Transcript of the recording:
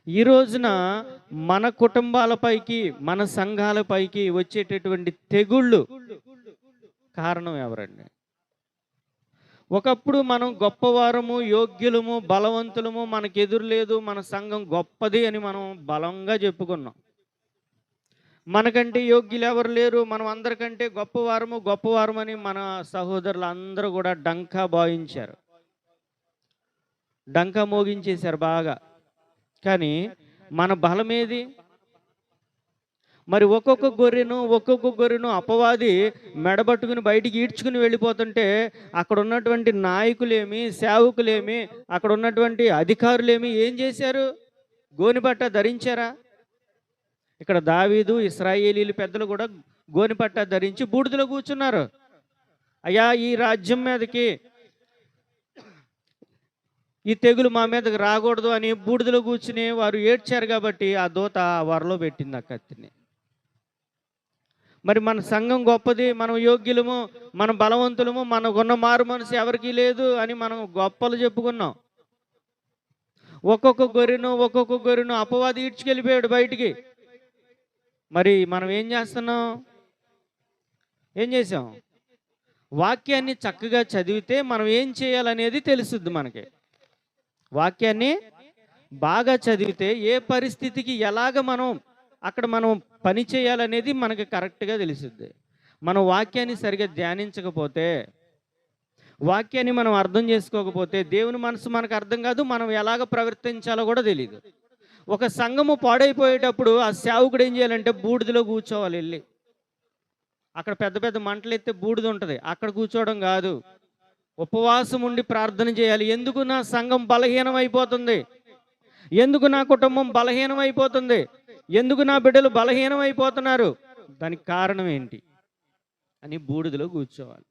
ఈ రోజున మన కుటుంబాలపైకి, మన సంఘాలపైకి వచ్చేటటువంటి తెగుళ్ళు కారణం ఎవరండి? ఒకప్పుడు మనం గొప్పవారము, యోగ్యులము, బలవంతులము, మనకెదురు లేదు, మన సంఘం గొప్పది అని మనం బలంగా చెప్పుకున్నాం. మనకంటే యోగ్యులు ఎవరు లేరు, మనం అందరికంటే గొప్పవారమని మన సహోదరులు అందరూ కూడా డంకా బాయించారు. డంకా మోగించేశారు బాగా. కానీ మన బలమేది? మరి ఒక్కొక్క గొర్రెను అపవాది మెడబట్టుకుని బయటికి ఈడ్చుకుని వెళ్ళిపోతుంటే అక్కడ ఉన్నటువంటి నాయకులేమి, సేవకులేమి, అక్కడ ఉన్నటువంటి అధికారులేమి ఏం చేశారు? గోనెపట్ట ధరించారా? ఇక్కడ దావీదు, ఇశ్రాయేలీలు పెద్దలు కూడా గోనెపట్ట ధరించి బూడిదలో కూర్చున్నారు. అయ్యా, ఈ రాజ్యం మీదకి ఈ తెగులు మా మీదకి రాకూడదు అని బూడిదలో కూర్చుని వారు ఏడ్చారు. కాబట్టి ఆ దూత వరలో పెట్టింది ఆ కత్తిని. మరి మన సంఘం గొప్పది, మనం యోగ్యులము, మన బలవంతులము, మనకున్న మారు మనసు ఎవరికీ లేదు అని మనం గొప్పలు చెప్పుకున్నాం. ఒక్కొక్క గొర్రెను అపవాది ఈడ్చుకెళ్ళిపోయాడు బయటికి. మరి మనం ఏం చేస్తున్నాం? ఏం చేసాం? వాక్యాన్ని చక్కగా చదివితే మనం ఏం చేయాలనేది తెలుస్తుంది మనకి. వాక్యాన్ని బాగా చదివితే ఏ పరిస్థితికి ఎలాగ మనం పని చేయాలనేది మనకి కరెక్ట్గా తెలుస్తుంది. మనం వాక్యాన్ని సరిగా ధ్యానించకపోతే, వాక్యాన్ని మనం అర్థం చేసుకోకపోతే, దేవుని మనసు మనకు అర్థం కాదు, మనం ఎలాగ ప్రవర్తించాలో కూడా తెలియదు. ఒక సంఘము పాడైపోయేటప్పుడు ఆ సేవకుడు ఏం చేయాలంటే బూడిదలో కూర్చోవాలి. వెళ్ళి అక్కడ పెద్ద పెద్ద మంటలు ఎత్తే బూడిద ఉంటుంది, అక్కడ కూర్చోవడం కాదు. ఉపవాసం ఉండి ప్రార్థన చేయాలి. ఎందుకు నా సంఘం బలహీనం అయిపోతుంది? ఎందుకు నా కుటుంబం బలహీనం అయిపోతుంది? ఎందుకు నా బిడ్డలు బలహీనం అయిపోతున్నారు? దానికి కారణం ఏంటి అని బూడిదలో కూర్చోవాలి.